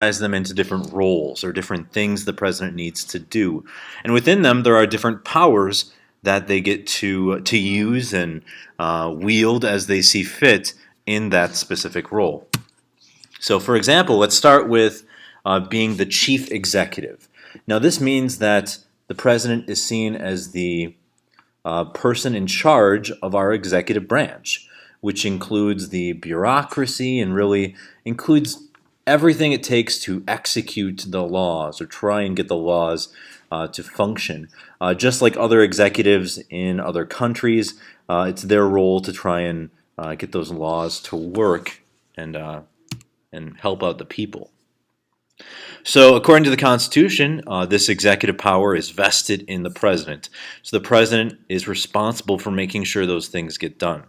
them into different roles or different things the president needs to do. And within them, there are different powers that they get to use and wield as they see fit in that specific role. So, for example, let's start with being the chief executive. Now, this means that the president is seen as the person in charge of our executive branch, which includes the bureaucracy and really includes everything it takes to execute the laws or try and get the laws to function. Just like other executives in other countries, it's their role to try and get those laws to work and help out the people. So, according to the Constitution, this executive power is vested in the president. So, the president is responsible for making sure those things get done.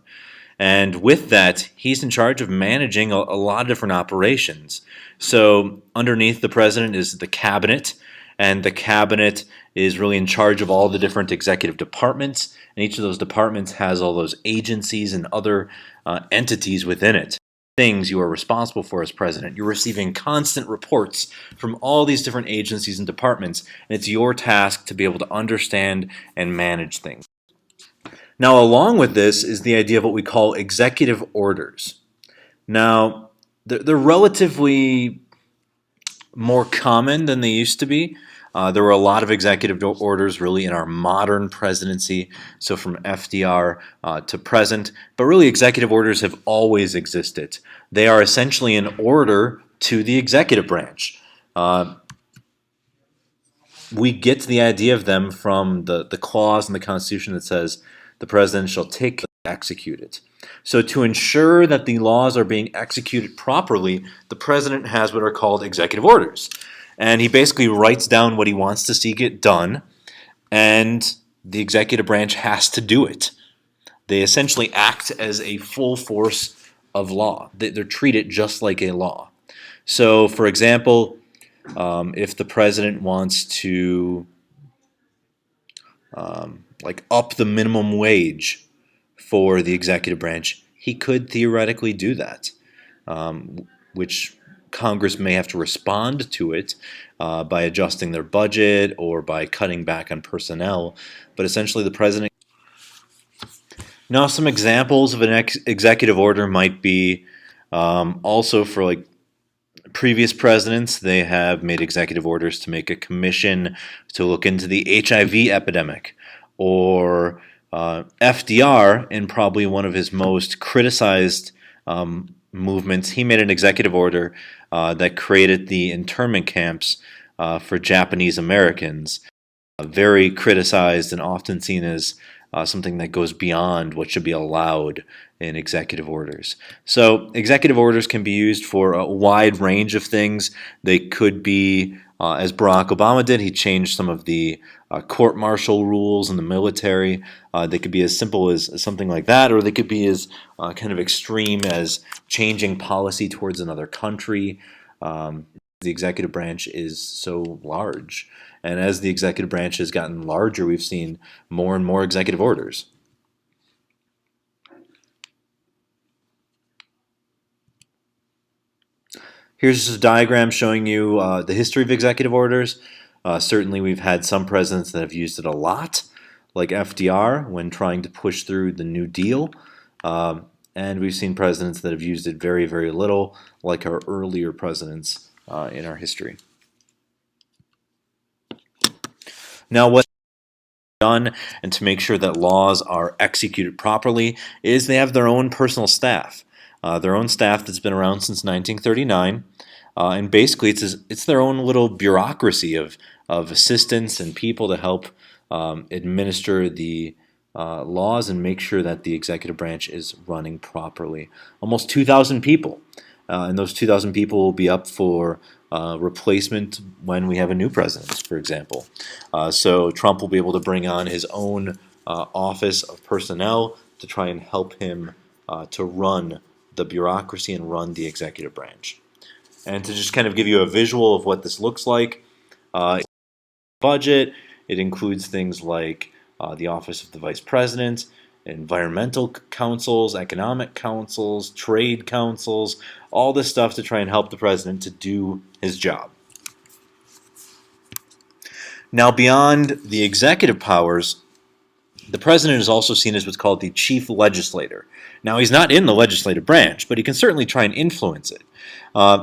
And with that, he's in charge of managing a lot of different operations. So, underneath the president is the cabinet, and the cabinet is really in charge of all the different executive departments. And each of those departments has all those agencies and other entities within it. Things you are responsible for as president. You're receiving constant reports from all these different agencies and departments, and it's your task to be able to understand and manage things. Now, along with this is the idea of what we call executive orders. Now, they're relatively more common than they used to be. There were a lot of executive orders really in our modern presidency, so from FDR to present, but really executive orders have always existed. They are essentially an order to the executive branch. We get the idea of them from the clause in the Constitution that says the president shall take and execute it. So to ensure that the laws are being executed properly, the president has what are called executive orders. And he basically writes down what he wants to see get done, and the executive branch has to do it. They essentially act as a full force of law. They're treated just like a law. So, for example, if the president wants to up the minimum wage for the executive branch, he could theoretically do that, which Congress may have to respond to it by adjusting their budget or by cutting back on personnel. But essentially, the president. Now, some examples of an executive order might be also for previous presidents. They have made executive orders to make a commission to look into the HIV epidemic, or FDR, in probably one of his most criticized movements, he made an executive order that created the internment camps for Japanese Americans, very criticized and often seen as something that goes beyond what should be allowed in executive orders. So executive orders can be used for a wide range of things. They could be, as Barack Obama did, he changed some of the court-martial rules in the military. They could be as simple as something like that, or they could be as kind of extreme as changing policy towards another country. The executive branch is so large. And as the executive branch has gotten larger, we've seen more and more executive orders. Here's just a diagram showing you the history of executive orders. Certainly we've had some presidents that have used it a lot, like FDR when trying to push through the New Deal. And we've seen presidents that have used it very, very little, like our earlier presidents in our history. Now, what's done and to make sure that laws are executed properly is they have their own personal staff. Their own staff that's been around since 1939. And basically, it's their own little bureaucracy of assistants and people to help administer the laws and make sure that the executive branch is running properly. Almost 2,000 people. And those 2,000 people will be up for replacement when we have a new president, for example. So Trump will be able to bring on his own office of personnel to try and help him to run the bureaucracy and run the executive branch. And to just kind of give you a visual of what this looks like, budget, it includes things like the office of the vice president, environmental councils, economic councils, trade councils, all this stuff to try and help the president to do his job. Now, beyond the executive powers, the president is also seen as what's called the chief legislator. Now, he's not in the legislative branch, but he can certainly try and influence it.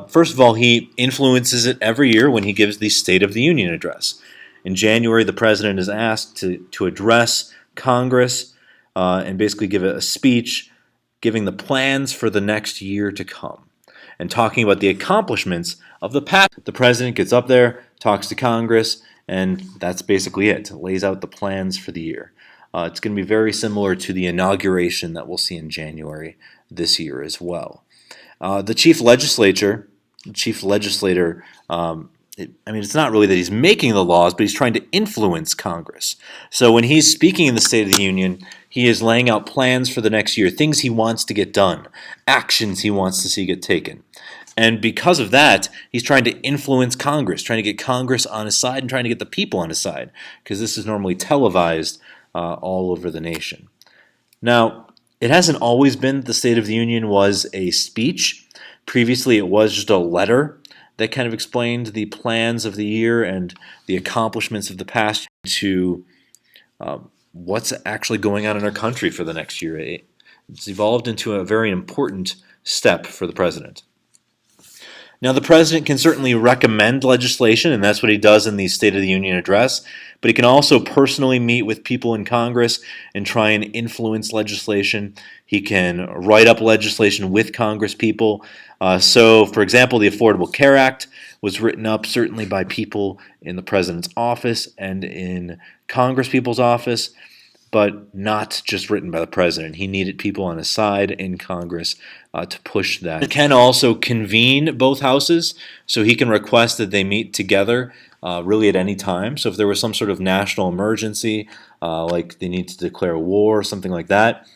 First of all, he influences it every year when he gives the State of the Union address. In January, the president is asked to address Congress and basically give a speech giving the plans for the next year to come and talking about the accomplishments of the past. The president gets up there, talks to Congress, and that's basically it. It lays out the plans for the year. It's going to be very similar to the inauguration that we'll see in January this year as well. The chief legislator, it's not really that he's making the laws, but he's trying to influence Congress. So when he's speaking in the State of the Union, he is laying out plans for the next year, things he wants to get done, actions he wants to see get taken. And because of that, he's trying to influence Congress, trying to get Congress on his side and trying to get the people on his side, because this is normally televised all over the nation. Now, it hasn't always been the State of the Union was a speech. Previously, it was just a letter that kind of explained the plans of the year and the accomplishments of the past to what's actually going on in our country for the next year. It's evolved into a very important step for the president. Now, the president can certainly recommend legislation, and that's what he does in the State of the Union address, but he can also personally meet with people in Congress and try and influence legislation. He can write up legislation with Congress people. So, for example, the Affordable Care Act was written up certainly by people in the president's office and in Congress people's office, but not just written by the president. He needed people on his side in Congress to push that. He can also convene both houses, so he can request that they meet together really at any time. So if there was some sort of national emergency, like they need to declare war or something like that,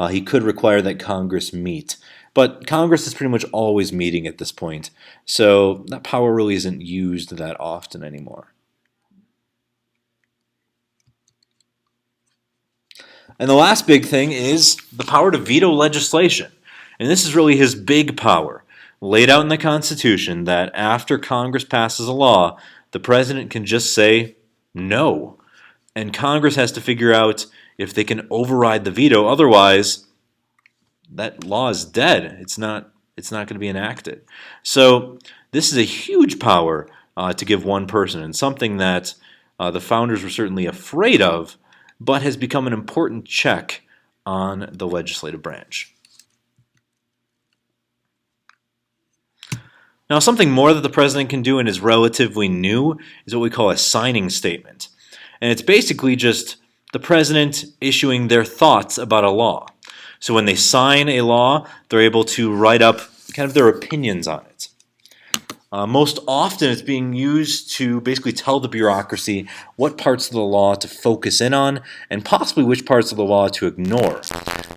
he could require that Congress meet. But Congress is pretty much always meeting at this point, so that power really isn't used that often anymore. And the last big thing is the power to veto legislation. And this is really his big power, laid out in the Constitution, that after Congress passes a law, the president can just say no. And Congress has to figure out if they can override the veto. Otherwise, that law is dead. It's not going to be enacted. So this is a huge power to give one person, and something that the founders were certainly afraid of, but has become an important check on the legislative branch. Now, something more that the president can do and is relatively new is what we call a signing statement. And it's basically just the president issuing their thoughts about a law. So when they sign a law, they're able to write up kind of their opinions on it. Most often it's being used to basically tell the bureaucracy what parts of the law to focus in on and possibly which parts of the law to ignore.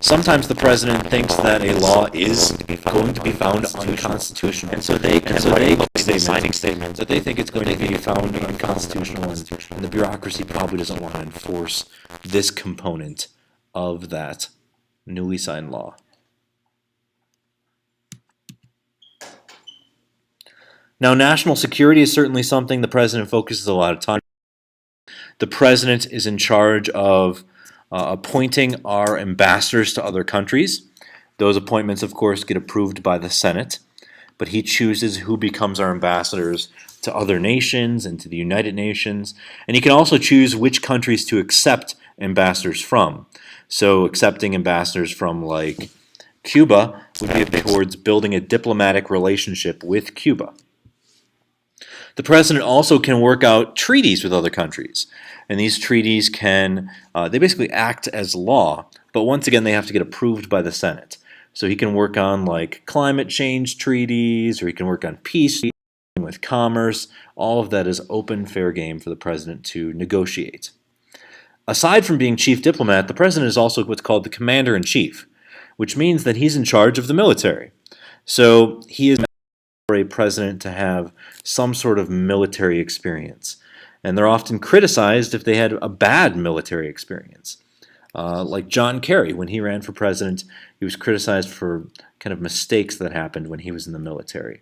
Sometimes the president thinks that a law is going to be found unconstitutional, and so they can write a signing statement that they think it's going to be found unconstitutional, and the bureaucracy probably doesn't want to enforce this component of that newly signed law. Now, national security is certainly something the president focuses a lot of time on. The president is in charge of appointing our ambassadors to other countries. Those appointments, of course, get approved by the Senate, but he chooses who becomes our ambassadors to other nations and to the United Nations, and he can also choose which countries to accept ambassadors from. So accepting ambassadors from, like, Cuba would be towards building a diplomatic relationship with Cuba. The president also can work out treaties with other countries, and these treaties they basically act as law, but once again they have to get approved by the Senate. So he can work on like climate change treaties, or he can work on peace with commerce. All of that is open, fair game for the president to negotiate. Aside from being chief diplomat, the president is also what's called the commander-in-chief, which means that he's in charge of the military. So he is for a president to have some sort of military experience. And they're often criticized if they had a bad military experience. Like John Kerry, when he ran for president, he was criticized for kind of mistakes that happened when he was in the military.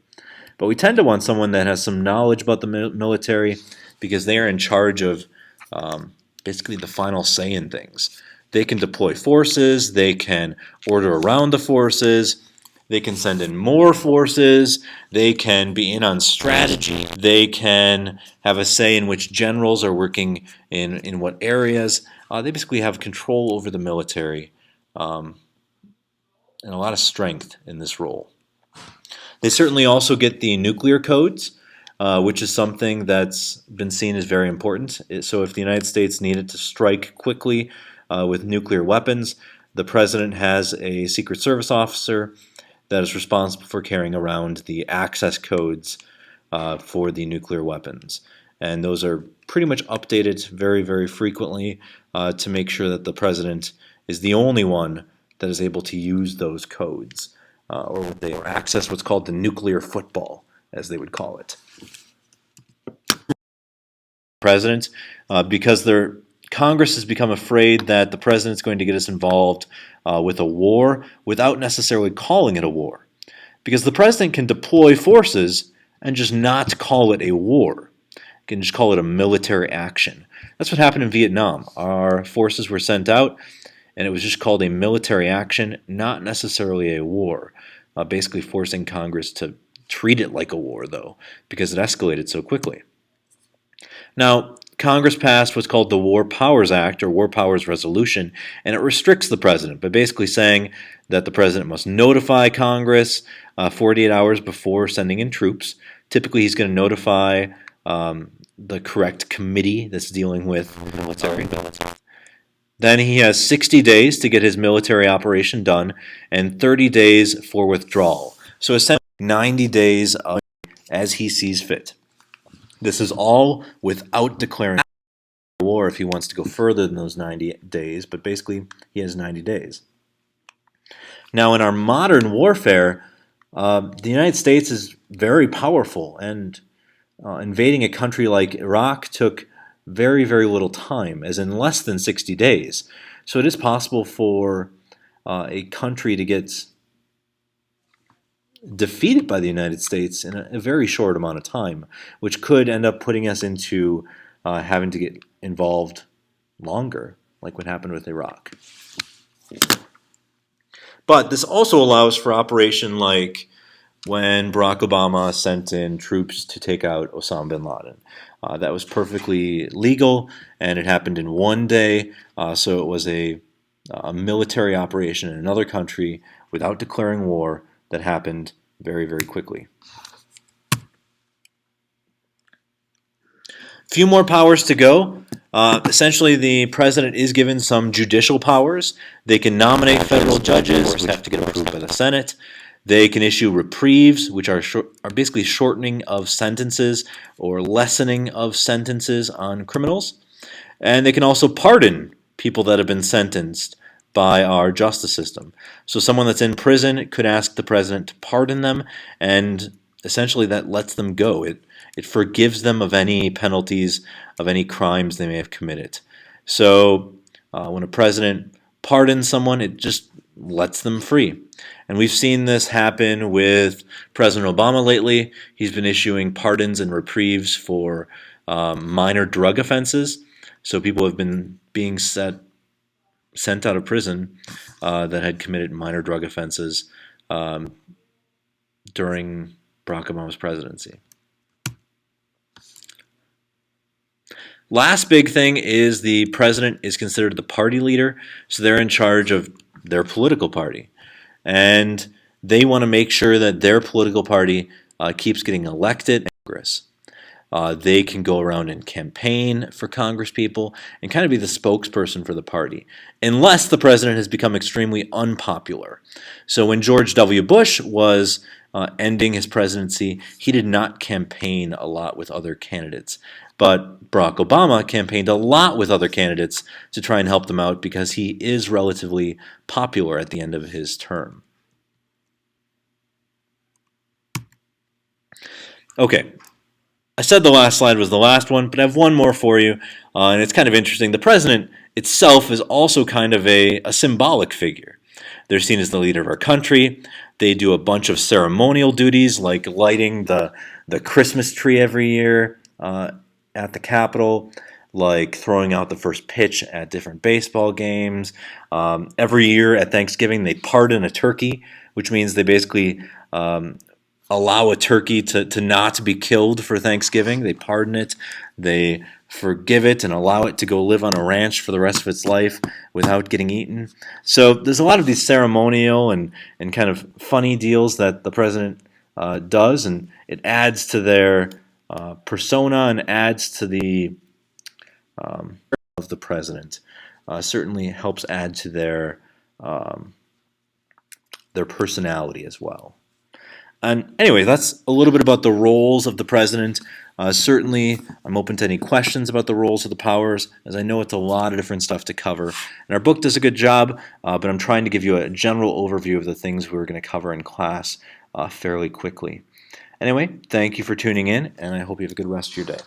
But we tend to want someone that has some knowledge about the military because they are in charge of basically the final say in things. They can deploy forces, they can order around the forces, they can send in more forces, they can be in on strategy, they can have a say in which generals are working in what areas. They basically have control over the military um, and a lot of strength in this role. They certainly also get the nuclear codes, which is something that's been seen as very important. So if the United States needed to strike quickly with nuclear weapons, the president has a Secret Service officer that is responsible for carrying around the access codes for the nuclear weapons. And those are pretty much updated very, very frequently to make sure that the president is the only one that is able to use those codes or access what's called the nuclear football, as they would call it. President, because Congress has become afraid that the president's going to get us involved with a war without necessarily calling it a war. Because the president can deploy forces and just not call it a war. He can just call it a military action. That's what happened in Vietnam. Our forces were sent out, and it was just called a military action, not necessarily a war. Basically forcing Congress to treat it like a war, though, because it escalated so quickly. Now, Congress passed what's called the War Powers Act or War Powers Resolution, and it restricts the president by basically saying that the president must notify Congress 48 hours before sending in troops. Typically, he's going to notify the correct committee that's dealing with military. Then he has 60 days to get his military operation done and 30 days for withdrawal. So essentially 90 days as he sees fit. This is all without declaring war if he wants to go further than those 90 days, but basically he has 90 days. Now in our modern warfare, the United States is very powerful, and invading a country like Iraq took very, very little time, as in less than 60 days. So it is possible for a country to get defeated by the United States in a very short amount of time, which could end up putting us into having to get involved longer, like what happened with Iraq. But this also allows for operation like when Barack Obama sent in troops to take out Osama bin Laden. That was perfectly legal, and it happened in one day, so it was a military operation in another country without declaring war that happened very, very quickly. Few more powers to go. Essentially, the president is given some judicial powers. They can nominate federal judges, which have to get approved by the Senate. They can issue reprieves, which are basically shortening of sentences or lessening of sentences on criminals. And they can also pardon people that have been sentenced by our justice system. So someone that's in prison could ask the president to pardon them, and essentially that lets them go. It forgives them of any penalties, of any crimes they may have committed. So when a president pardons someone, it just lets them free. And we've seen this happen with President Obama lately. He's been issuing pardons and reprieves for minor drug offenses. So people have been being sent out of prison that had committed minor drug offenses during Barack Obama's presidency. Last big thing is the president is considered the party leader, so they're in charge of their political party. And they want to make sure that their political party keeps getting elected in Congress. They can go around and campaign for Congress people and kind of be the spokesperson for the party, unless the president has become extremely unpopular. So when George W. Bush was ending his presidency, he did not campaign a lot with other candidates. But Barack Obama campaigned a lot with other candidates to try and help them out because he is relatively popular at the end of his term. Okay, I said the last slide was the last one, but I have one more for you, and it's kind of interesting. The president itself is also kind of a symbolic figure. They're seen as the leader of our country. They do a bunch of ceremonial duties like lighting the Christmas tree every year at the Capitol, like throwing out the first pitch at different baseball games. Every year at Thanksgiving, they pardon a turkey, which means they basically allow a turkey to not be killed for Thanksgiving. They pardon it, they forgive it, and allow it to go live on a ranch for the rest of its life without getting eaten. So there's a lot of these ceremonial and kind of funny deals that the president does, and it adds to their persona and adds to the of the president. Certainly helps add to their personality as well. And anyway, that's a little bit about the roles of the president. Certainly, I'm open to any questions about the roles of the powers, as I know it's a lot of different stuff to cover. And our book does a good job, but I'm trying to give you a general overview of the things we're going to cover in class fairly quickly. Anyway, thank you for tuning in, and I hope you have a good rest of your day.